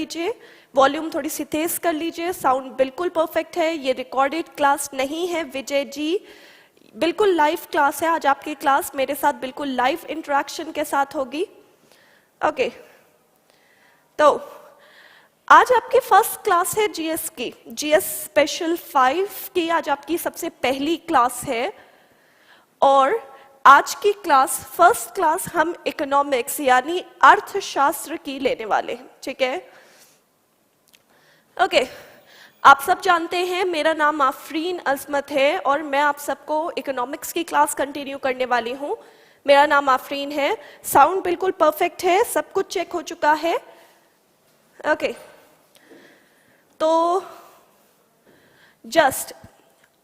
लीजिए, वॉल्यूम थोड़ी सी तेज कर लीजिए, साउंड बिल्कुल परफेक्ट है। ये रिकॉर्डेड क्लास नहीं है विजय जी, बिल्कुल लाइव क्लास है। आज आपकी क्लास मेरे साथ बिल्कुल लाइव इंटरेक्शन के साथ होगी। ओके, तो आज आपकी फर्स्ट क्लास है जीएस की, जीएस स्पेशल 5 की आज आपकी सबसे पहली क्लास है। और आज की क्लास, फर्स्ट क्लास, हम इकोनॉमिक्स यानी अर्थशास्त्र की लेने वाले हैं, ठीक है। ओके, आप सब जानते हैं मेरा नाम आफरीन अजमत है और मैं आप सबको इकोनॉमिक्स की क्लास कंटिन्यू करने वाली हूँ। मेरा नाम आफरीन है, साउंड बिल्कुल परफेक्ट है, सब कुछ चेक हो चुका है। ओके, तो जस्ट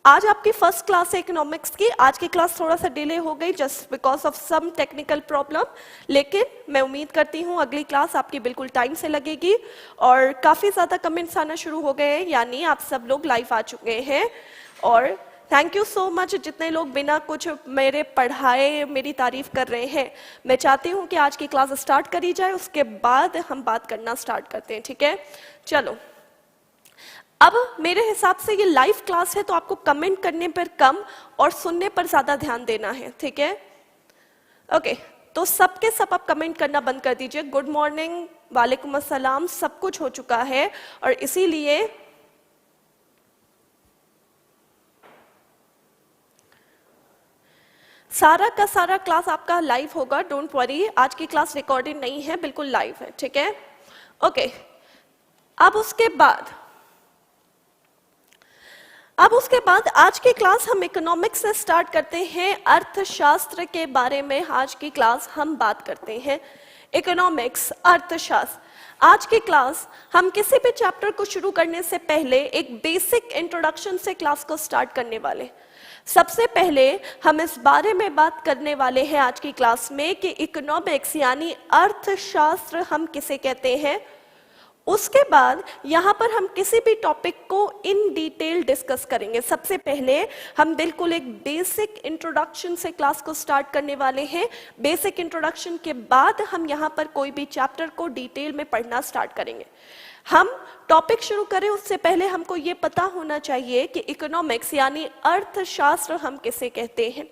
आज आपकी फर्स्ट क्लास है इकोनॉमिक्स की। आज की क्लास थोड़ा सा डिले हो गई just because of some technical problem, लेकिन मैं उम्मीद करती हूँ अगली क्लास आपकी बिल्कुल टाइम से लगेगी। और काफ़ी ज़्यादा कमेंट्स आना शुरू हो गए हैं, यानी आप सब लोग लाइव आ चुके हैं। और थैंक यू सो मच जितने लोग बिना कुछ मेरे पढ़ाए मेरी तारीफ कर रहे हैं। मैं चाहती हूँ कि आज की क्लास स्टार्ट करी जाए, उसके बाद हम बात करना स्टार्ट करते हैं, ठीक है। चलो, अब मेरे हिसाब से ये लाइव क्लास है तो आपको कमेंट करने पर कम और सुनने पर ज़्यादा ध्यान देना है, ठीक है। ओके, तो सबके सब आप कमेंट करना बंद कर दीजिए। गुड मॉर्निंग, वालेकुम अस्सलाम, सब कुछ हो चुका है और इसीलिए सारा का सारा क्लास आपका लाइव होगा, डोंट वरी। आज की क्लास रिकॉर्डेड नहीं है, बिल्कुल लाइव है, ठीक है। ओके, अब उसके बाद आज की क्लास हम इकोनॉमिक्स से स्टार्ट करते हैं। अर्थशास्त्र के बारे में आज की क्लास हम बात करते हैं। इकोनॉमिक्स, अर्थशास्त्र। आज की क्लास हम किसी भी चैप्टर को शुरू करने से पहले एक बेसिक इंट्रोडक्शन से क्लास को स्टार्ट करने वाले। सबसे पहले हम इस बारे में बात करने वाले हैं आज की क्लास में कि इकोनॉमिक्स यानी अर्थशास्त्र हम किसे कहते हैं। उसके बाद यहाँ पर हम किसी भी टॉपिक को इन डिटेल डिस्कस करेंगे। सबसे पहले हम बिल्कुल एक बेसिक इंट्रोडक्शन से क्लास को स्टार्ट करने वाले हैं। बेसिक इंट्रोडक्शन के बाद हम यहाँ पर कोई भी चैप्टर को डिटेल में पढ़ना स्टार्ट करेंगे। हम टॉपिक शुरू करें उससे पहले हमको ये पता होना चाहिए कि इकोनॉमिक्स यानी अर्थशास्त्र हम किसे कहते हैं।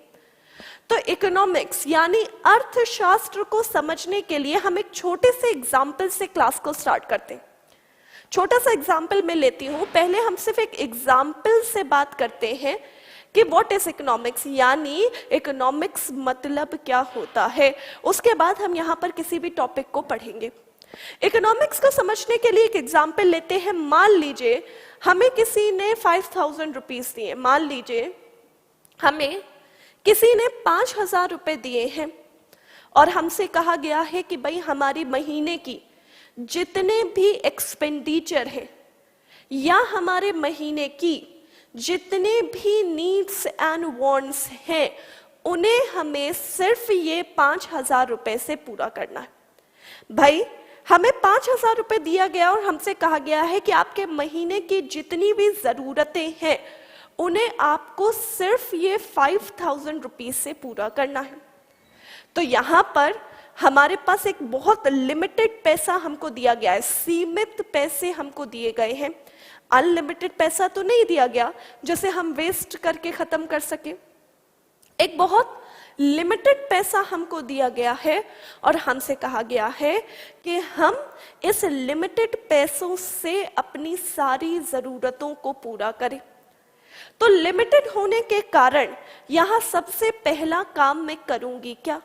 तो इकोनॉमिक्स यानी अर्थशास्त्र को समझने के लिए हम एक छोटे से एग्जाम्पल से क्लास को स्टार्ट करते हैं। छोटा सा एग्जाम्पल मैं लेती हूँ। पहले हम सिर्फ एक एग्जाम्पल से बात करते हैं कि व्हाट इज इकोनॉमिक्स, यानी इकोनॉमिक्स मतलब क्या होता है। उसके बाद हम यहाँ पर किसी भी टॉपिक को पढ़ेंगे। इकोनॉमिक्स को समझने के लिए एक एग्जाम्पल लेते हैं। मान लीजिए हमें किसी ने 5000 रुपीज दिए, मान लीजिए हमें किसी ने 5000 रुपए दिए हैं और हमसे कहा गया है कि भाई हमारी महीने की जितने भी एक्सपेंडिचर हैं या हमारे महीने की जितने भी नीड्स एंड वांट्स हैं उन्हें हमें सिर्फ ये 5000 रुपए से पूरा करना है। भाई हमें 5000 रुपए दिया गया और हमसे कहा गया है कि आपके महीने की जितनी भी जरूरतें हैं उन्हें आपको सिर्फ ये 5000 रुपीज से पूरा करना है। तो यहाँ पर हमारे पास एक बहुत लिमिटेड पैसा हमको दिया गया है, सीमित पैसे हमको दिए गए हैं। अनलिमिटेड पैसा तो नहीं दिया गया जिसे हम वेस्ट करके खत्म कर सके। एक बहुत लिमिटेड पैसा हमको दिया गया है और हमसे कहा गया है कि हम इस लिमिटेड पैसों से अपनी सारी जरूरतों को पूरा करें। तो लिमिटेड होने के कारण यहाँ सबसे पहला काम मैं करूंगी क्या?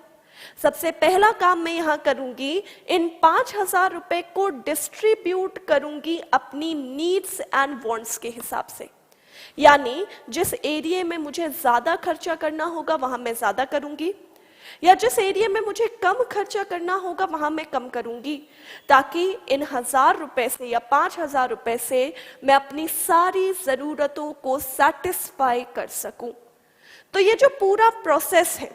सबसे पहला काम मैं यहाँ करूंगी, इन 5000 रुपए को डिस्ट्रीब्यूट करूंगी अपनी नीड्स एंड वांट्स के हिसाब से। यानी जिस एरिया में मुझे ज्यादा खर्चा करना होगा वहां मैं ज्यादा करूंगी, या जिस एरिया में मुझे कम खर्चा करना होगा वहां मैं कम करूंगी, ताकि इन 1000 रुपए से या 5000 रुपए से मैं अपनी सारी जरूरतों को सेटिस्फाई कर सकूं। तो ये जो पूरा प्रोसेस है,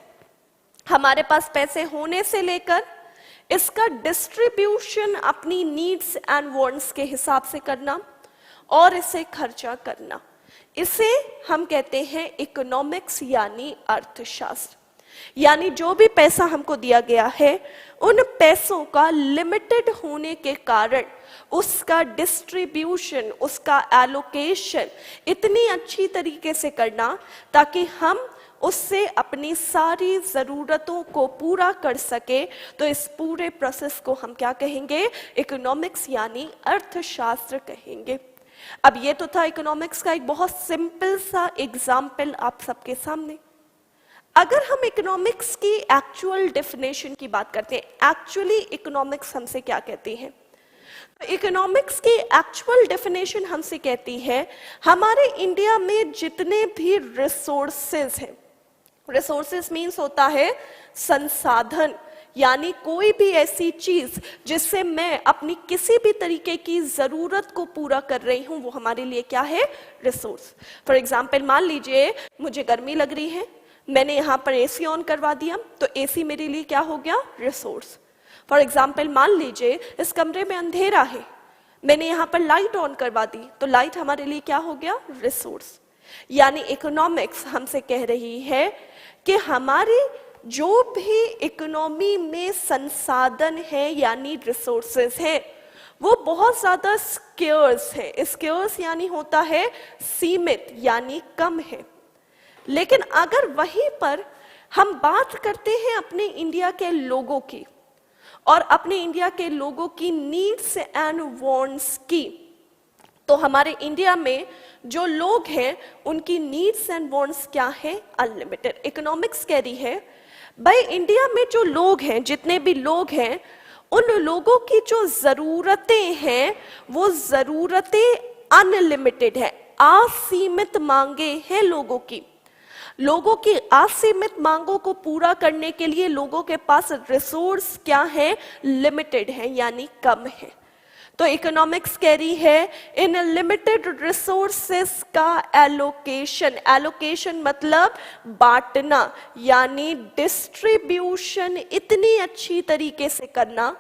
हमारे पास पैसे होने से लेकर इसका डिस्ट्रीब्यूशन अपनी नीड्स एंड वांट्स के हिसाब से करना और इसे खर्चा करना, इसे हम कहते हैं इकोनॉमिक्स यानी अर्थशास्त्र। यानी जो भी पैसा हमको दिया गया है उन पैसों का लिमिटेड होने के कारण उसका डिस्ट्रीब्यूशन, उसका एलोकेशन इतनी अच्छी तरीके से करना ताकि हम उससे अपनी सारी ज़रूरतों को पूरा कर सके। तो इस पूरे प्रोसेस को हम क्या कहेंगे? इकोनॉमिक्स यानी अर्थशास्त्र कहेंगे। अब ये तो था इकोनॉमिक्स का एक बहुत सिंपल सा एग्जाम्पल आप सबके सामने। अगर हम इकोनॉमिक्स की एक्चुअल डेफिनेशन की बात करते हैं, एक्चुअली इकोनॉमिक्स हमसे क्या कहती है? तो इकोनॉमिक्स की एक्चुअल डेफिनेशन हमसे कहती है हमारे इंडिया में जितने भी रिसोर्सेज हैं, रिसोर्सेज मीन्स होता है संसाधन, यानी कोई भी ऐसी चीज जिससे मैं अपनी किसी भी तरीके की जरूरत को पूरा कर रही हूं, वो हमारे लिए क्या है? रिसोर्स। फॉर एग्जाम्पल मान लीजिए मुझे गर्मी लग रही है, मैंने यहाँ पर एसी ऑन करवा दिया, तो एसी मेरे लिए क्या हो गया? रिसोर्स। फॉर एग्जाम्पल मान लीजिए इस कमरे में अंधेरा है, मैंने यहाँ पर लाइट ऑन करवा दी, तो लाइट हमारे लिए क्या हो गया? रिसोर्स। यानी इकोनॉमिक्स हमसे कह रही है कि हमारी जो भी इकोनॉमी में संसाधन है यानी रिसोर्सेस हैं, वो बहुत ज्यादा स्केर्स है। स्केर्स यानी होता है सीमित, यानी कम है। लेकिन अगर वहीं पर हम बात करते हैं अपने इंडिया के लोगों की और अपने इंडिया के लोगों की नीड्स एंड वांट्स की, तो हमारे इंडिया में जो लोग हैं उनकी नीड्स एंड वांट्स क्या है? अनलिमिटेड। इकोनॉमिक्स कह रही है भाई इंडिया में जो लोग हैं, जितने भी लोग हैं, उन लोगों की जो जरूरतें हैं वो जरूरतें अनलिमिटेड है, असीमित मांगे हैं लोगों की। लोगों की असीमित मांगों को पूरा करने के लिए लोगों के पास रिसोर्स क्या है? लिमिटेड है, यानी कम है। तो इकोनॉमिक्स कह रही है इन लिमिटेड रिसोर्सेस का एलोकेशन, एलोकेशन मतलब बांटना, यानी डिस्ट्रीब्यूशन इतनी अच्छी तरीके से करना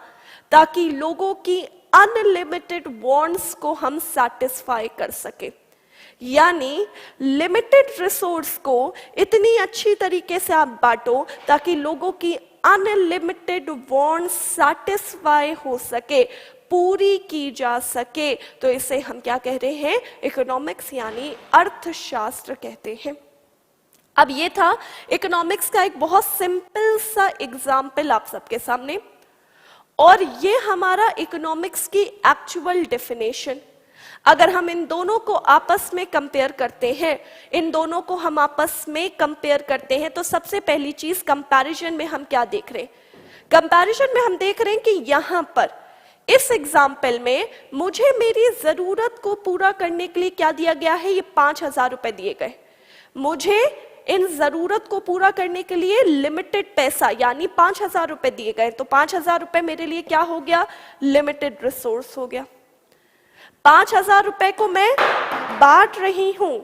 ताकि लोगों की अनलिमिटेड वांट्स को हम सैटिस्फाई कर सके। यानी लिमिटेड रिसोर्स को इतनी अच्छी तरीके से आप बांटो ताकि लोगों की अनलिमिटेड वांट्स सैटिस्फाई हो सके, पूरी की जा सके। तो इसे हम क्या कह रहे हैं? इकोनॉमिक्स यानी अर्थशास्त्र कहते हैं। अब ये था इकोनॉमिक्स का एक बहुत सिंपल सा एग्जाम्पल आप सबके सामने, और ये हमारा इकोनॉमिक्स की एक्चुअल डेफिनेशन। अगर हम इन दोनों को आपस में कंपेयर करते हैं, इन दोनों को हम आपस में कंपेयर करते हैं, तो सबसे पहली चीज कंपैरिजन में हम क्या देख रहे हैं? कंपैरिजन में हम देख रहे हैं कि यहां पर इस एग्जाम्पल में मुझे मेरी जरूरत को पूरा करने के लिए क्या दिया गया है? ये 5,000 रुपए दिए गए। मुझे इन जरूरत को पूरा करने के लिए लिमिटेड पैसा यानी 5,000 रुपए दिए गए, तो 5,000 रुपए मेरे लिए क्या हो गया? लिमिटेड रिसोर्स हो गया। 5,000 रुपए को मैं बांट रही हूं,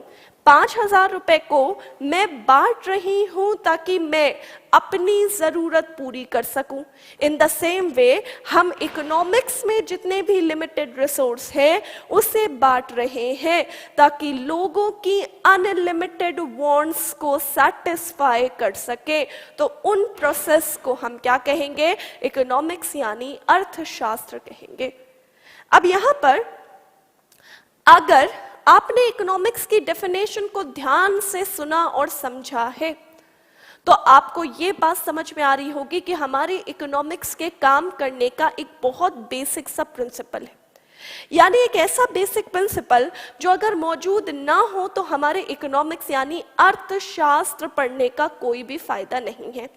5,000 रुपए को मैं बांट रही हूं ताकि मैं अपनी जरूरत पूरी कर सकूं। इन द सेम वे हम इकोनॉमिक्स में जितने भी लिमिटेड रिसोर्स हैं उसे बांट रहे हैं ताकि लोगों की अनलिमिटेड वांट्स को सैटिस्फाई कर सके। तो उन प्रोसेस को हम क्या कहेंगे? इकोनॉमिक्स यानी अर्थशास्त्र कहेंगे। अब यहां पर अगर आपने इकोनॉमिक्स की डेफिनेशन को ध्यान से सुना और समझा है तो आपको ये बात समझ में आ रही होगी कि हमारे इकोनॉमिक्स के काम करने का एक बहुत बेसिक सा प्रिंसिपल है, यानी एक ऐसा बेसिक प्रिंसिपल जो अगर मौजूद ना हो तो हमारे इकोनॉमिक्स यानी अर्थशास्त्र पढ़ने का कोई भी फायदा नहीं है।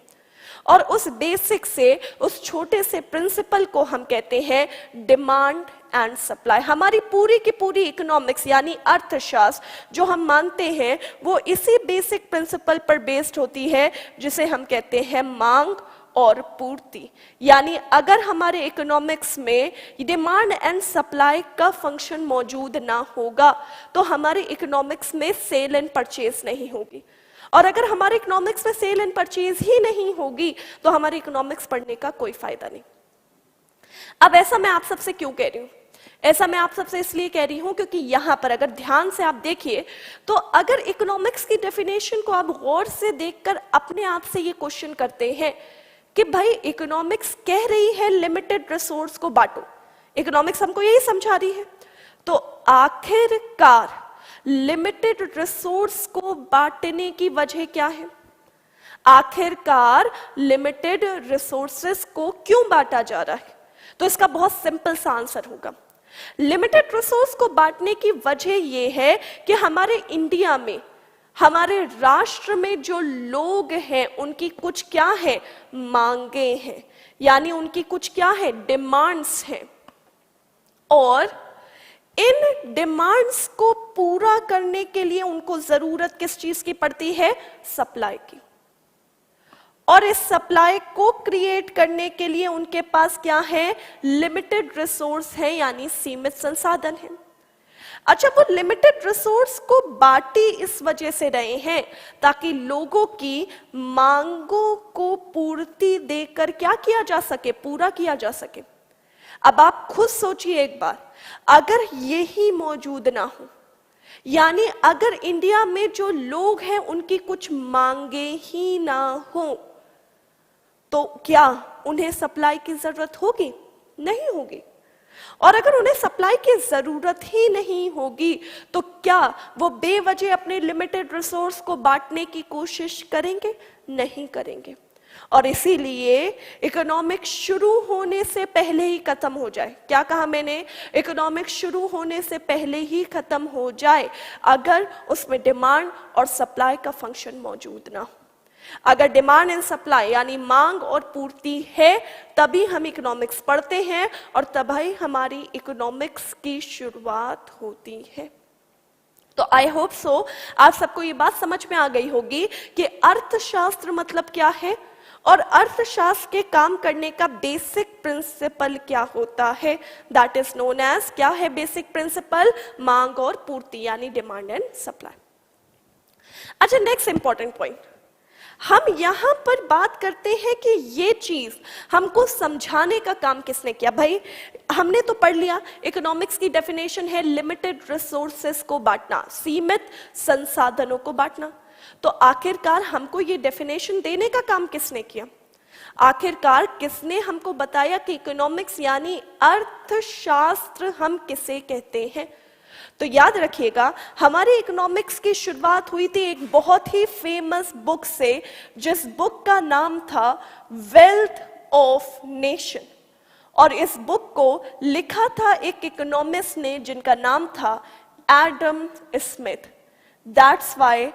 और उस बेसिक से, उस छोटे से प्रिंसिपल को हम कहते हैं डिमांड एंड सप्लाई। हमारी पूरी की पूरी इकोनॉमिक्स यानी अर्थशास्त्र जो हम मानते हैं वो इसी बेसिक प्रिंसिपल पर बेस्ड होती है जिसे हम कहते हैं मांग और पूर्ति। यानी अगर हमारे इकोनॉमिक्स में डिमांड एंड सप्लाई का फंक्शन मौजूद ना होगा तो हमारे इकोनॉमिक्स में सेल एंड परचेज नहीं होगी, और अगर हमारे इकोनॉमिक्स में सेल एंड परचेज ही नहीं होगी तो हमारे इकोनॉमिक्स पढ़ने का कोई फायदा नहीं। अब ऐसा मैं आप सबसे क्यों कह रही हूं? ऐसा मैं आप सबसे इसलिए कह रही हूं क्योंकि यहां पर अगर ध्यान से आप देखिए तो अगर इकोनॉमिक्स की डेफिनेशन को आप गौर से देखकर अपने आप से ये क्वेश्चन करते हैं कि भाई इकोनॉमिक्स कह रही है लिमिटेड रिसोर्स को बांटो, इकोनॉमिक्स हमको यही समझा रही है। तो आखिरकार लिमिटेड रिसोर्स को बांटने की वजह क्या है? आखिरकार लिमिटेड रिसोर्सेस को क्यों बांटा जा रहा है? तो इसका बहुत सिंपल सा आंसर होगा, लिमिटेड रिसोर्स को बांटने की वजह यह है कि हमारे इंडिया में, हमारे राष्ट्र में जो लोग हैं उनकी कुछ क्या है, मांगे हैं, यानी उनकी कुछ क्या है, डिमांड्स हैं। और इन डिमांड्स को पूरा करने के लिए उनको जरूरत किस चीज की पड़ती है, सप्लाई की। और इस सप्लाई को क्रिएट करने के लिए उनके पास क्या है, लिमिटेड रिसोर्स है, यानी सीमित संसाधन है। अच्छा, वो लिमिटेड रिसोर्स को बांटी इस वजह से रहे हैं ताकि लोगों की मांगों को पूर्ति देकर क्या किया जा सके, पूरा किया जा सके। अब आप खुद सोचिए एक बार, अगर यही मौजूद ना हो, यानी अगर इंडिया में जो लोग हैं उनकी कुछ मांगे ही ना हो, तो क्या उन्हें सप्लाई की जरूरत होगी? नहीं होगी। और अगर उन्हें सप्लाई की जरूरत ही नहीं होगी तो क्या वो बेवजह अपने लिमिटेड रिसोर्स को बांटने की कोशिश करेंगे? नहीं करेंगे। और इसीलिए इकोनॉमिक्स शुरू होने से पहले ही खत्म हो जाए। क्या कहा मैंने? इकोनॉमिक्स शुरू होने से पहले ही खत्म हो जाए अगर उसमें डिमांड और सप्लाई का फंक्शन मौजूद ना हो। अगर डिमांड एंड सप्लाई यानी मांग और पूर्ति है तभी हम इकोनॉमिक्स पढ़ते हैं और तभी हमारी इकोनॉमिक्स की शुरुआत होती है। तो आई होप सो आप सबको ये बात समझ में आ गई होगी कि अर्थशास्त्र मतलब क्या है और अर्थशास्त्र के काम करने का बेसिक प्रिंसिपल क्या होता है। दैट इज नोन एज, क्या है बेसिक प्रिंसिपल? मांग और पूर्ति यानी डिमांड एंड सप्लाई। अच्छा, नेक्स्ट इंपॉर्टेंट पॉइंट, हम यहां पर बात करते हैं कि ये चीज हमको समझाने का काम किसने किया। भाई हमने तो पढ़ लिया, इकोनॉमिक्स की डेफिनेशन है लिमिटेड रिसोर्सेस को बांटना, सीमित संसाधनों को बांटना। तो आखिरकार हमको ये डेफिनेशन देने का काम किसने किया? आखिरकार किसने हमको बताया कि इकोनॉमिक्स यानी अर्थशास्त्र हम किसे कहते हैं? तो याद रखिएगा, हमारी इकोनॉमिक्स की शुरुआत हुई थी एक बहुत ही फेमस बुक से, जिस बुक का नाम था वेल्थ ऑफ नेशन। और इस बुक को लिखा था एक इकोनॉमिस्ट ने जिनका नाम था एडम स्मिथ। दैट्स वाई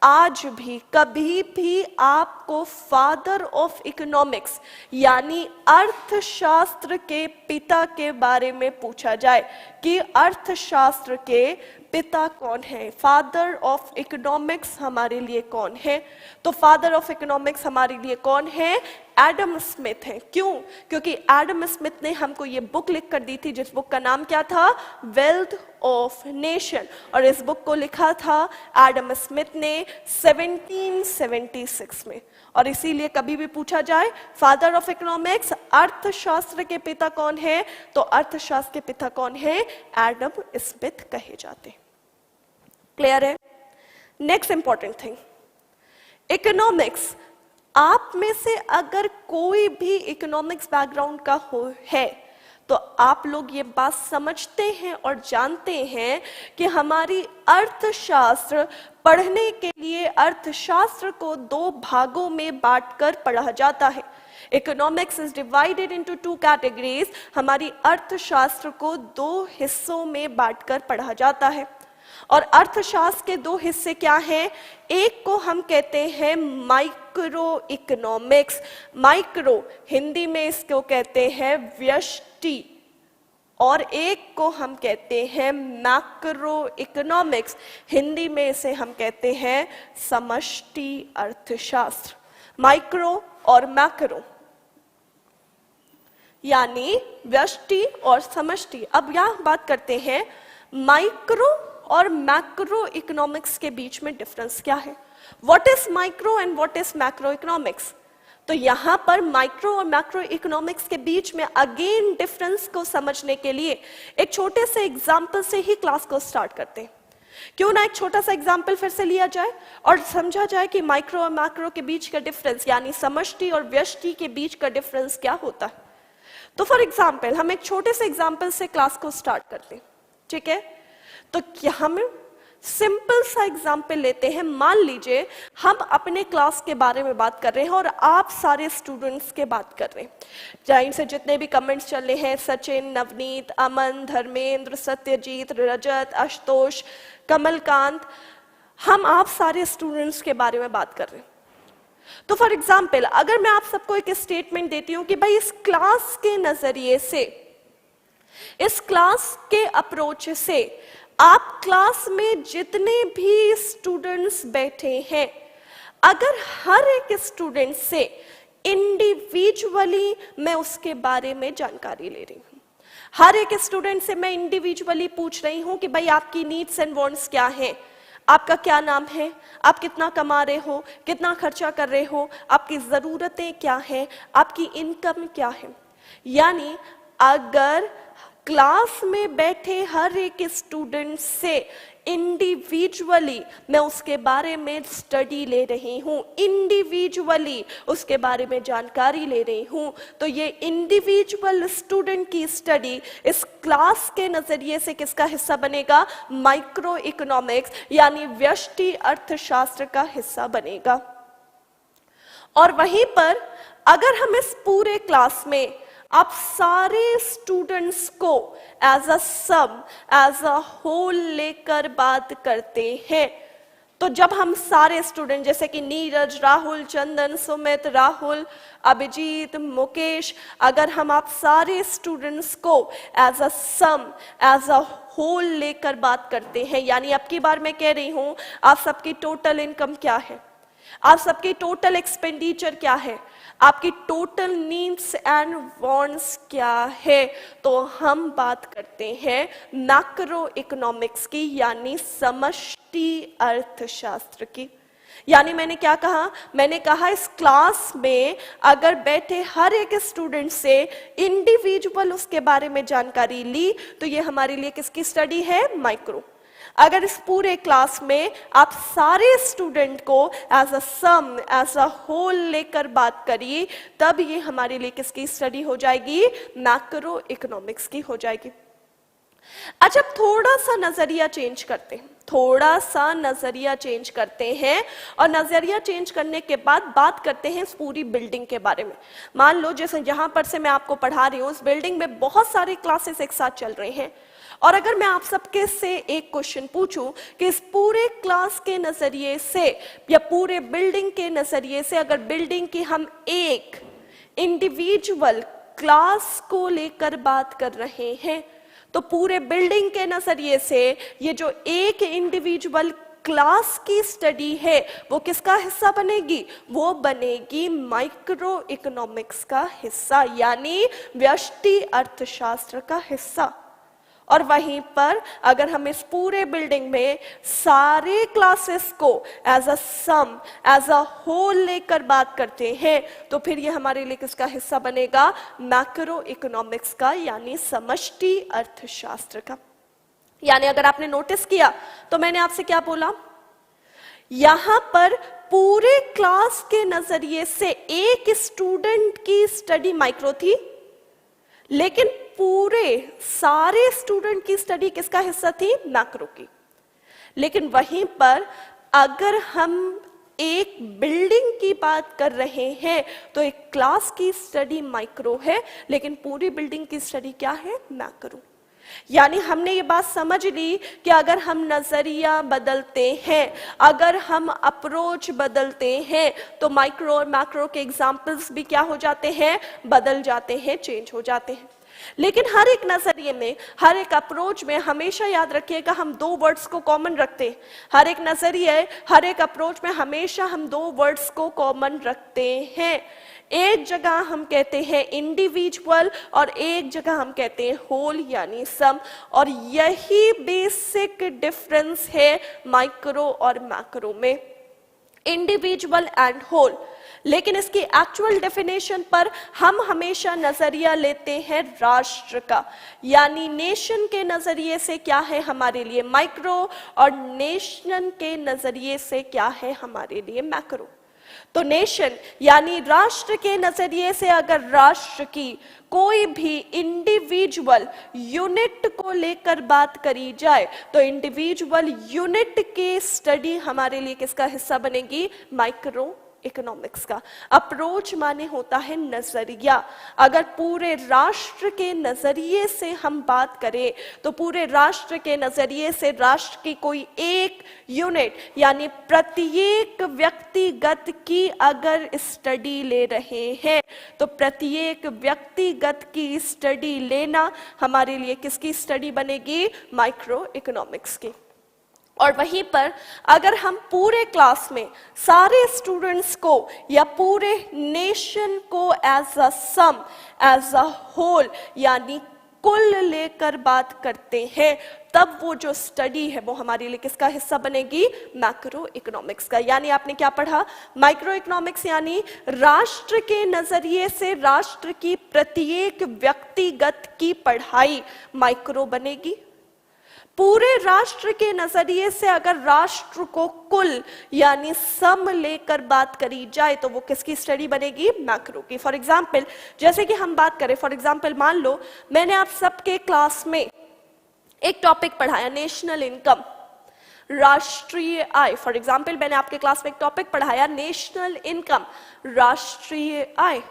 आज भी कभी भी आपको फादर ऑफ इकोनॉमिक्स यानी अर्थशास्त्र के पिता के बारे में पूछा जाए कि अर्थशास्त्र के पिता कौन है, फादर ऑफ इकोनॉमिक्स हमारे लिए कौन है, तो फादर ऑफ इकोनॉमिक्स हमारे लिए कौन है? एडम स्मिथ है। क्यों? क्योंकि एडम स्मिथ ने हमको ये बुक लिख कर दी थी जिस बुक का नाम क्या था? Wealth of nation. और इस बुक को लिखा था एडम स्मिथ ने 1776 में। और इसीलिए कभी भी पूछा जाए फादर ऑफ इकोनॉमिक्स, अर्थशास्त्र के पिता कौन है, तो अर्थशास्त्र के पिता कौन है? एडम स्मिथ कहे जाते। क्लियर है? नेक्स्ट इंपॉर्टेंट थिंग, इकोनॉमिक्स, आप में से अगर कोई भी इकोनॉमिक्स बैकग्राउंड का है तो आप लोग ये बात समझते हैं और जानते हैं कि हमारी अर्थशास्त्र पढ़ने के लिए अर्थशास्त्र को दो भागों में बांटकर पढ़ा जाता है। Economics is divided into two categories. हमारी अर्थशास्त्र को दो हिस्सों में बांटकर पढ़ा जाता है और अर्थशास्त्र के दो हिस्से क्या हैं? एक को हम कहते हैं माइक्रो इकोनॉमिक्स, माइक्रो हिंदी में इसको कहते हैं व्यष्टि, और एक को हम कहते हैं मैक्रो इकोनॉमिक्स, हिंदी में इसे हम कहते हैं समष्टि अर्थशास्त्र। माइक्रो और मैक्रो यानी व्यष्टि और समष्टि। अब यहां बात करते हैं माइक्रो और मैक्रो इकोनॉमिक्स के बीच में डिफरेंस क्या है। What is micro and what is macro economics? तो यहां पर माइक्रो और मैक्रो इकोनॉमिक्स के बीच में अगेन डिफरेंस को समझने के लिए एक छोटे से एग्जाम्पल से ही क्लास को स्टार्ट करते हैं। क्यों ना एक छोटा सा एग्जाम्पल फिर से लिया जाए और समझा जाए कि माइक्रो और मैक्रो के बीच का डिफरेंस यानी समष्टि और व्यष्टि के बीच का डिफरेंस क्या होता है। तो फॉर एग्जाम्पल हम एक छोटे से एग्जाम्पल से क्लास को स्टार्ट करते हैं, ठीक है। तो क्या हम सिंपल सा एग्जाम्पल लेते हैं। मान लीजिए हम अपने क्लास के बारे में बात कर रहे हैं और आप सारे स्टूडेंट्स के बात कर रहे हैं, जहाँ से जितने भी कमेंट्स चल रहे हैं, सचिन, नवनीत, अमन, धर्मेंद्र, सत्यजीत, रजत, आशुतोष, कमलकांत, हम आप सारे स्टूडेंट्स के बारे में बात कर रहे हैं। तो फॉर एग्जाम्पल अगर मैं आप सबको एक स्टेटमेंट देती हूं कि भाई इस क्लास के नजरिए से, इस क्लास के अप्रोच से आप क्लास में जितने भी स्टूडेंट्स बैठे हैं, अगर हर एक स्टूडेंट से इंडिविजुअली मैं उसके बारे में जानकारी ले रही हूं, हर एक स्टूडेंट से मैं इंडिविजुअली पूछ रही हूं कि भाई आपकी नीड्स एंड वांट्स क्या हैं, आपका क्या नाम है, आप कितना कमा रहे हो, कितना खर्चा कर रहे हो, आपकी जरूरतें क्या हैं, आपकी इनकम क्या है। यानी अगर क्लास में बैठे हर एक स्टूडेंट से इंडिविजुअली मैं उसके बारे में स्टडी ले रही हूँ, इंडिविजुअली उसके बारे में जानकारी ले रही हूँ, तो ये इंडिविजुअल स्टूडेंट की स्टडी इस क्लास के नजरिए से किसका हिस्सा बनेगा? माइक्रो इकोनॉमिक्स यानी व्यष्टि अर्थशास्त्र का हिस्सा बनेगा। और वहीं पर अगर हम इस पूरे क्लास में आप सारे स्टूडेंट्स को as a sum, as a whole लेकर बात करते हैं, तो जब हम सारे स्टूडेंट जैसे कि नीरज, राहुल, चंदन, सुमित, राहुल, अभिजीत, मुकेश, अगर हम आप सारे स्टूडेंट्स को as a sum, as a whole लेकर बात करते हैं, यानी अब की बार मैं कह रही हूं आप सबकी टोटल इनकम क्या है, आप सबकी टोटल एक्सपेंडिचर क्या है, आपकी टोटल नीड्स एंड वांट्स क्या है, तो हम बात करते हैं मैक्रो इकोनॉमिक्स की यानी समष्टि अर्थशास्त्र की। यानी मैंने क्या कहा? मैंने कहा इस क्लास में अगर बैठे हर एक स्टूडेंट से इंडिविजुअल उसके बारे में जानकारी ली तो ये हमारे लिए किसकी स्टडी है? माइक्रो। अगर इस पूरे क्लास में आप सारे स्टूडेंट को as a sum, as a whole लेकर बात करिए, तब ये हमारे लिए किसकी स्टडी हो जाएगी? मैक्रो इकोनॉमिक्स की हो जाएगी। अच्छा, थोड़ा सा नजरिया चेंज करते हैं, थोड़ा सा नजरिया चेंज करते हैं और नजरिया चेंज करने के बाद बात करते हैं इस पूरी बिल्डिंग के बारे में। मान लो जैसे जहां पर से मैं आपको पढ़ा रही हूँ, इस बिल्डिंग में बहुत सारे क्लासेस एक साथ चल रहे हैं, और अगर मैं आप सबके से एक क्वेश्चन पूछूं कि इस पूरे क्लास के नजरिए से या पूरे बिल्डिंग के नजरिए से, अगर बिल्डिंग की हम एक इंडिविजुअल क्लास को लेकर बात कर रहे हैं, तो पूरे बिल्डिंग के नजरिए से ये जो एक इंडिविजुअल क्लास की स्टडी है वो किसका हिस्सा बनेगी? वो बनेगी माइक्रो इकोनॉमिक्स का हिस्सा यानी व्यष्टि अर्थशास्त्र का हिस्सा। और वहीं पर अगर हम इस पूरे बिल्डिंग में सारे क्लासेस को as a sum, as a whole लेकर बात करते हैं, तो फिर ये हमारे लिए किसका हिस्सा बनेगा? मैक्रो इकोनॉमिक्स का यानी समष्टि अर्थशास्त्र का। यानी अगर आपने नोटिस किया तो मैंने आपसे क्या बोला? यहां पर पूरे क्लास के नजरिए से एक स्टूडेंट की स्टडी माइक्रो थी, लेकिन पूरे सारे स्टूडेंट की स्टडी किसका हिस्सा थी? मैक्रो की। लेकिन वहीं पर अगर हम एक बिल्डिंग की बात कर रहे हैं तो एक क्लास की स्टडी माइक्रो है, लेकिन पूरी बिल्डिंग की स्टडी क्या है? मैक्रो। यानी हमने ये बात समझ ली कि अगर हम नजरिया बदलते हैं, अगर हम अप्रोच बदलते हैं, तो माइक्रो और मैक्रो के एग्जाम्पल्स भी क्या हो जाते हैं? बदल जाते हैं, चेंज हो जाते हैं। लेकिन हर एक नजरिए में, हर एक अप्रोच में हमेशा याद रखिएगा हम दो वर्ड्स को कॉमन रखते हैं। हर एक नजरिए, हर एक अप्रोच में हमेशा हम दो वर्ड्स को कॉमन रखते हैं। एक जगह हम कहते हैं इंडिविजुअल और एक जगह हम कहते हैं होल यानी सम, और यही बेसिक डिफरेंस है माइक्रो और मैक्रो में, इंडिविजुअल एंड होल। लेकिन इसकी एक्चुअल डेफिनेशन पर हम हमेशा नजरिया लेते हैं राष्ट्र का, यानी नेशन के नजरिए से क्या है हमारे लिए माइक्रो और नेशन के नजरिए से क्या है हमारे लिए मैक्रो। तो नेशन यानी राष्ट्र के नजरिए से अगर राष्ट्र की कोई भी इंडिविजुअल यूनिट को लेकर बात करी जाए तो इंडिविजुअल यूनिट की स्टडी हमारे लिए किसका हिस्सा बनेगी? माइक्रो इकोनॉमिक्स का। अप्रोच माने होता है नजरिया। अगर पूरे राष्ट्र के नजरिए से हम बात करें तो पूरे राष्ट्र के नजरिए से राष्ट्र की कोई एक यूनिट यानी प्रत्येक व्यक्तिगत की अगर स्टडी ले रहे हैं तो प्रत्येक व्यक्तिगत की स्टडी लेना हमारे लिए किसकी स्टडी बनेगी? माइक्रो इकोनॉमिक्स की। और वहीं पर अगर हम पूरे क्लास में सारे स्टूडेंट्स को या पूरे नेशन को as a sum, as a whole यानी कुल लेकर बात करते हैं तब वो जो स्टडी है वो हमारे लिए किसका हिस्सा बनेगी? मैक्रो इकोनॉमिक्स का। यानी आपने क्या पढ़ा? माइक्रो इकोनॉमिक्स यानी राष्ट्र के नजरिए से राष्ट्र की प्रत्येक व्यक्तिगत की पढ़ाई माइक्रो बनेगी। पूरे राष्ट्र के नजरिए से अगर राष्ट्र को कुल यानी सम लेकर बात करी जाए तो वो किसकी स्टडी बनेगी? मैक्रो की। फॉर एग्जाम्पल जैसे कि हम बात करें, फॉर एग्जाम्पल मान लो मैंने आप सबके क्लास में एक टॉपिक पढ़ाया नेशनल इनकम, राष्ट्रीय आय। फॉर एग्जाम्पल मैंने आपके क्लास में एक टॉपिक पढ़ाया नेशनल इनकम, राष्ट्रीय आय।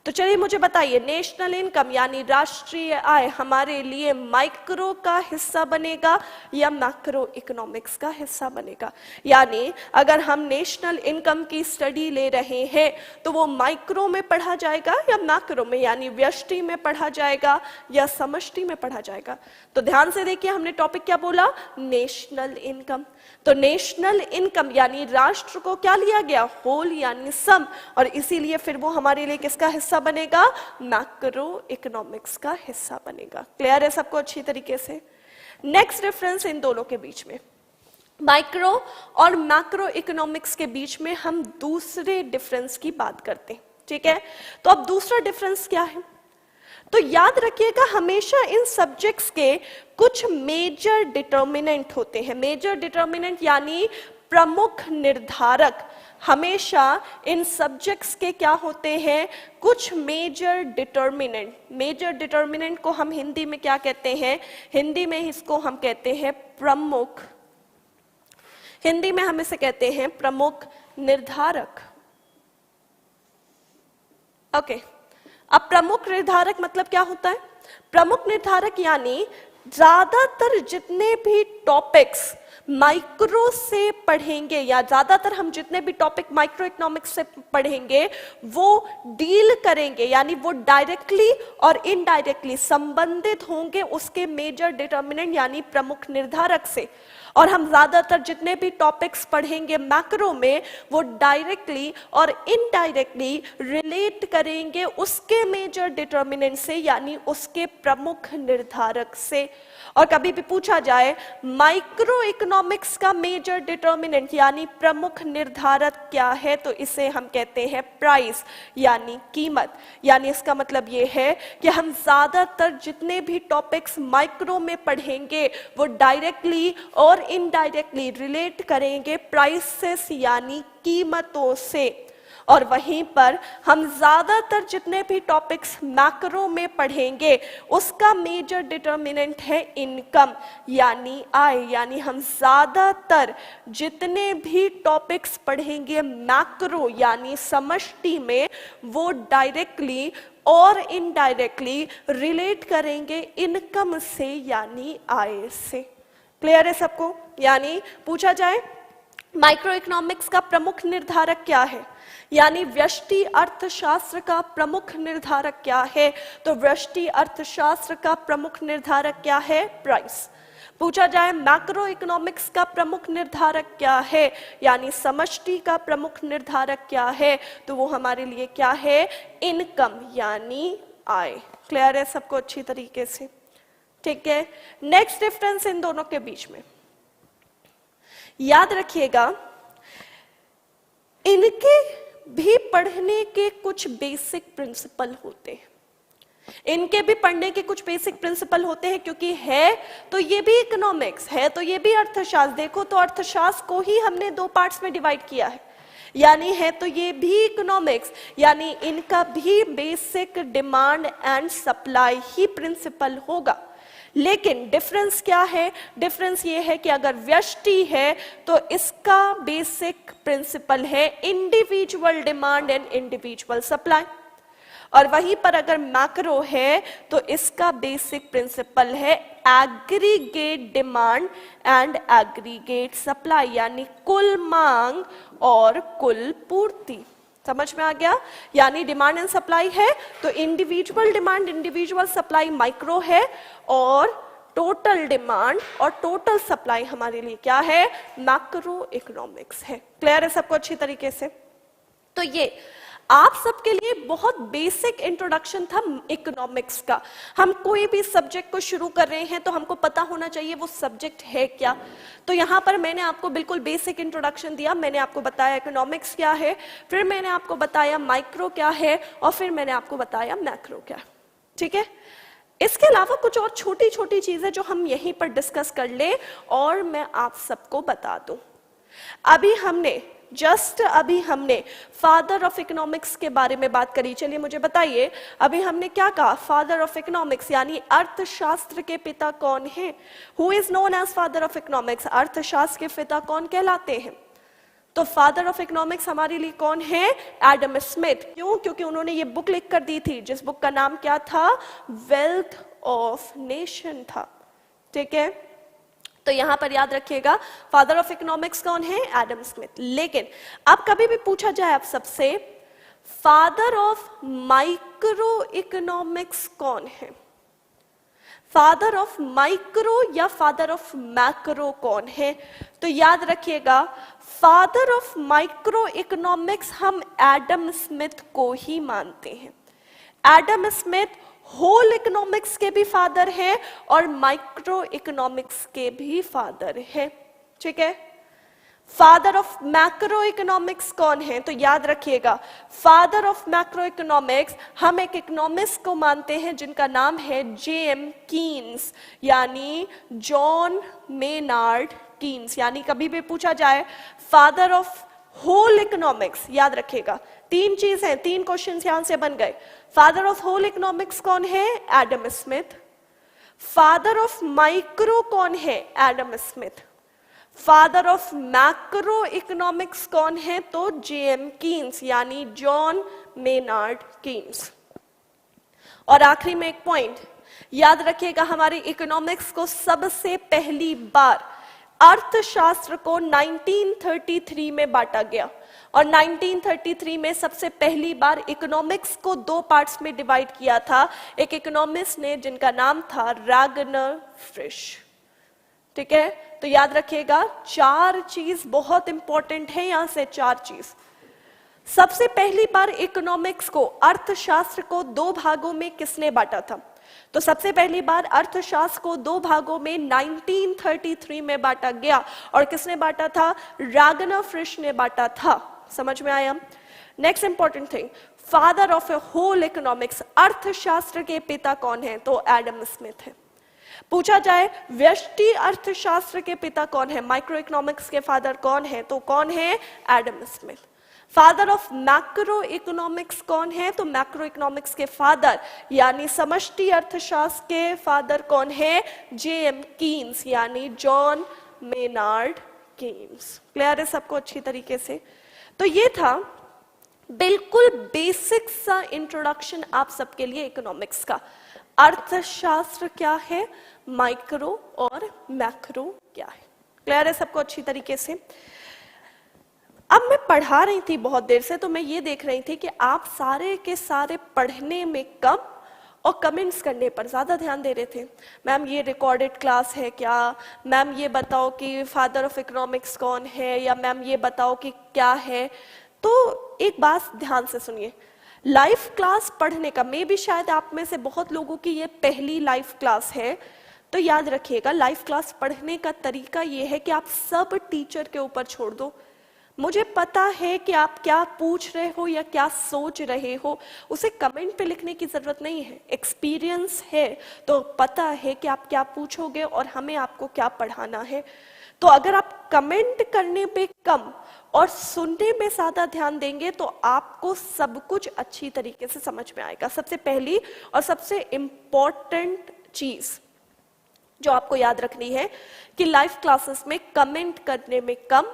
तो चलिए मुझे बताइए नेशनल इनकम यानी राष्ट्रीय आय हमारे लिए माइक्रो का हिस्सा बनेगा या मैक्रो इकोनॉमिक्स का हिस्सा बनेगा? यानी अगर हम नेशनल इनकम की स्टडी ले रहे हैं तो वो माइक्रो में पढ़ा जाएगा या मैक्रो में यानी व्यष्टि में पढ़ा जाएगा या समष्टि में पढ़ा जाएगा? तो ध्यान से देखिए हमने टॉपिक क्या बोला? National income. तो नेशनल इनकम यानी राष्ट्र को क्या लिया गया? होल यानी सम, और इसीलिए फिर वो हमारे लिए किसका हिस्सा बनेगा? मैक्रो इकोनॉमिक्स का हिस्सा बनेगा। क्लियर है सबको अच्छी तरीके से? नेक्स्ट डिफरेंस इन दोनों के बीच में, माइक्रो और मैक्रो इकोनॉमिक्स के बीच में हम दूसरे डिफरेंस की बात करते हैं। ठीक है, तो अब दूसरा डिफरेंस क्या है? तो याद रखिएगा हमेशा इन सब्जेक्ट्स के कुछ मेजर डिटर्मिनेंट होते हैं। मेजर डिटर्मिनेंट यानी प्रमुख निर्धारक हमेशा इन सब्जेक्ट्स के क्या होते हैं? कुछ मेजर डिटर्मिनेंट। मेजर डिटर्मिनेंट को हम हिंदी में क्या कहते हैं? हिंदी में इसको हम कहते हैं प्रमुख, हिंदी में हम इसे कहते हैं प्रमुख निर्धारक। ओके, अब प्रमुख निर्धारक मतलब क्या होता है? प्रमुख निर्धारक यानी ज्यादातर जितने भी टॉपिक्स माइक्रो से पढ़ेंगे या ज्यादातर हम जितने भी टॉपिक माइक्रो इकोनॉमिक्स से पढ़ेंगे वो डील करेंगे यानी वो डायरेक्टली और इनडायरेक्टली संबंधित होंगे उसके मेजर डिटर्मिनेंट यानी प्रमुख निर्धारक से। और हम ज्यादातर जितने भी टॉपिक्स पढ़ेंगे मैक्रो में वो डायरेक्टली और इनडायरेक्टली रिलेट करेंगे उसके मेजर डिटर्मिनेंट से यानी उसके प्रमुख निर्धारक से। और कभी भी पूछा जाए माइक्रो इकोनॉमिक्स का मेजर डिटर्मिनेंट यानी प्रमुख निर्धारक क्या है तो इसे हम कहते हैं प्राइस यानी कीमत। यानी इसका मतलब ये है कि हम ज्यादातर जितने भी टॉपिक्स माइक्रो में पढ़ेंगे वो डायरेक्टली और इनडायरेक्टली रिलेट करेंगे प्राइसेस यानी कीमतों से। और वहीं पर हम ज्यादातर जितने भी टॉपिक्स मैक्रो में पढ़ेंगे उसका मेजर डिटर्मिनेंट है इनकम यानी आय। यानी हम ज्यादातर जितने भी टॉपिक्स पढ़ेंगे मैक्रो यानी समष्टि में वो डायरेक्टली और इनडायरेक्टली रिलेट करेंगे इनकम से यानी आय से। क्लियर है सबको? यानी पूछा जाए माइक्रो इकोनॉमिक्स का प्रमुख निर्धारक क्या है यानी व्यष्टि अर्थशास्त्र का प्रमुख निर्धारक क्या है तो व्यष्टि अर्थशास्त्र का प्रमुख निर्धारक क्या है? प्राइस। पूछा जाए मैक्रो इकोनॉमिक्स का प्रमुख निर्धारक क्या है यानी समष्टि का प्रमुख निर्धारक क्या है तो वो हमारे लिए क्या है? इनकम यानी आय। क्लियर है सबको अच्छी तरीके से? ठीक है, नेक्स्ट डिफरेंस इन दोनों के बीच में याद रखिएगा इनके भी पढ़ने के कुछ बेसिक प्रिंसिपल होते हैं। इनके भी पढ़ने के कुछ बेसिक प्रिंसिपल होते हैं क्योंकि है तो ये भी इकोनॉमिक्स है तो ये भी अर्थशास्त्र। देखो तो अर्थशास्त्र को ही हमने दो पार्ट्स में डिवाइड किया है यानी है तो ये भी इकोनॉमिक्स, यानी इनका भी बेसिक डिमांड एंड सप्लाई ही प्रिंसिपल होगा। लेकिन डिफरेंस क्या है? डिफरेंस ये है कि अगर व्यष्टि है तो इसका बेसिक प्रिंसिपल है individual demand and individual supply, और वहीं पर अगर मैक्रो है तो इसका बेसिक प्रिंसिपल है aggregate demand and aggregate supply, यानी कुल मांग और कुल पूर्ति। समझ में आ गया? यानी डिमांड एंड सप्लाई है तो individual demand individual supply micro है, और टोटल डिमांड और टोटल सप्लाई हमारे लिए क्या है? मैक्रो इकोनॉमिक्स है। क्लियर है सबको अच्छी तरीके से? तो ये आप सबके लिए बहुत बेसिक इंट्रोडक्शन था इकोनॉमिक्स का। हम कोई भी सब्जेक्ट को शुरू कर रहे हैं तो हमको पता होना चाहिए वो सब्जेक्ट है क्या। तो यहाँ पर मैंने आपको बिल्कुल बेसिक इंट्रोडक्शन दिया। मैंने आपको बताया इकोनॉमिक्स क्या है, फिर मैंने आपको बताया माइक्रो क्या है, और फिर मैंने आपको बताया मैक्रो क्या। ठीक है? इसके अलावा कुछ और छोटी छोटी चीजें जो हम यहीं पर डिस्कस कर ले और मैं आप सबको बता दूं। अभी हमने फादर ऑफ इकोनॉमिक्स के बारे में बात करी। चलिए मुझे बताइए, अभी हमने क्या कहा? फादर ऑफ इकोनॉमिक्स यानी अर्थशास्त्र के पिता कौन है? Who is known as father of economics? अर्थशास्त्र के पिता कौन कहलाते हैं? तो फादर ऑफ इकोनॉमिक्स हमारे लिए कौन है? Adam Smith. क्यों? क्योंकि उन्होंने ये बुक लिख कर दी थी, जिस बुक का नाम क्या था? वेल्थ ऑफ नेशन था। ठीक है? तो यहां पर याद रखिएगा फादर ऑफ इकोनॉमिक्स कौन है? Adam Smith. लेकिन अब कभी भी पूछा जाए आप सबसे फादर ऑफ माइक्रो इकोनॉमिक्स कौन है? फादर ऑफ माइक्रो या फादर ऑफ मैक्रो कौन है? तो याद रखिएगा फादर ऑफ माइक्रो इकोनॉमिक्स हम एडम स्मिथ को ही मानते हैं। एडम स्मिथ होल इकोनॉमिक्स के भी फादर है और माइक्रो इकोनॉमिक्स के भी फादर है। ठीक है? फादर ऑफ मैक्रो इकोनॉमिक्स कौन है? तो याद रखिएगा फादर ऑफ मैक्रो इकोनॉमिक्स हम एक इकोनॉमिस्ट को मानते हैं जिनका नाम है जेएम कीन्स, यानी जॉन मेनार्ड कीन्स। यानी कभी भी पूछा जाए फादर ऑफ होल इकोनॉमिक्स, याद रखिएगा तीन चीज है, तीन क्वेश्चंस यहां से बन गए। फादर ऑफ होल इकोनॉमिक्स कौन है? Adam Smith. Father of micro कौन है? Adam Smith. Father of macro economics कौन है? तो जेएम कीन्स, यानी जॉन मेनार्ड कीन्स। और आखिरी में एक पॉइंट याद रखिएगा, हमारे इकोनॉमिक्स को सबसे पहली बार अर्थशास्त्र को 1933 में बांटा गया, और 1933 में सबसे पहली बार इकोनॉमिक्स को दो पार्ट्स में डिवाइड किया था एक इकोनॉमिस्ट ने जिनका नाम था रैगनर फ्रिश। ठीक है? तो याद रखिएगा चार चीज बहुत इंपॉर्टेंट है यहां से, चार चीज। सबसे पहली बार इकोनॉमिक्स को, अर्थशास्त्र को दो भागों में किसने बांटा था? तो सबसे पहली बार अर्थशास्त्र को दो भागों में 1933 में बांटा गया, और किसने बांटा था? रैगनर फ्रिश ने बांटा था। समझ में आया? Next important thing, father of a whole economics, अर्थशास्त्र के पिता कौन है? तो एडम स्मिथ है। पूछा जाए व्यष्टि अर्थशास्त्र के पिता कौन है, माइक्रो इकोनॉमिक्स के फादर कौन है? तो कौन है? Adam Smith. Father of macro economics कौन है? तो मैक्रो इकोनॉमिक्स के फादर यानी समष्टि अर्थशास्त्र के फादर कौन है? जेएम कीन्स, यानी जॉन मेनार्ड कीन्स। क्लियर है सबको अच्छी तरीके से? तो ये था बिल्कुल बेसिक सा इंट्रोडक्शन आप सबके लिए इकोनॉमिक्स का। अर्थशास्त्र क्या है, माइक्रो और मैक्रो क्या है। क्लियर है सबको अच्छी तरीके से? अब मैं पढ़ा रही थी बहुत देर से, तो मैं ये देख रही थी कि आप सारे के सारे पढ़ने में कम और कमेंट्स करने पर ज्यादा ध्यान दे रहे थे। मैम ये रिकॉर्डेड क्लास है क्या? मैम ये बताओ कि फादर ऑफ इकोनॉमिक्स कौन है? या मैम ये बताओ कि क्या है? तो एक बात ध्यान से सुनिए, लाइव क्लास पढ़ने का, मे भी शायद आप में से बहुत लोगों की ये पहली लाइव क्लास है, तो याद रखिएगा लाइव क्लास पढ़ने का तरीका ये है कि आप सब टीचर के ऊपर छोड़ दो। मुझे पता है कि आप क्या पूछ रहे हो या क्या सोच रहे हो, उसे कमेंट पे लिखने की जरूरत नहीं है। एक्सपीरियंस है तो पता है कि आप क्या पूछोगे और हमें आपको क्या पढ़ाना है। तो अगर आप कमेंट करने पे कम और सुनने में ज्यादा ध्यान देंगे तो आपको सब कुछ अच्छी तरीके से समझ में आएगा। सबसे पहली और सबसे इम्पोर्टेंट चीज जो आपको याद रखनी है कि लाइव क्लासेस में कमेंट करने में कम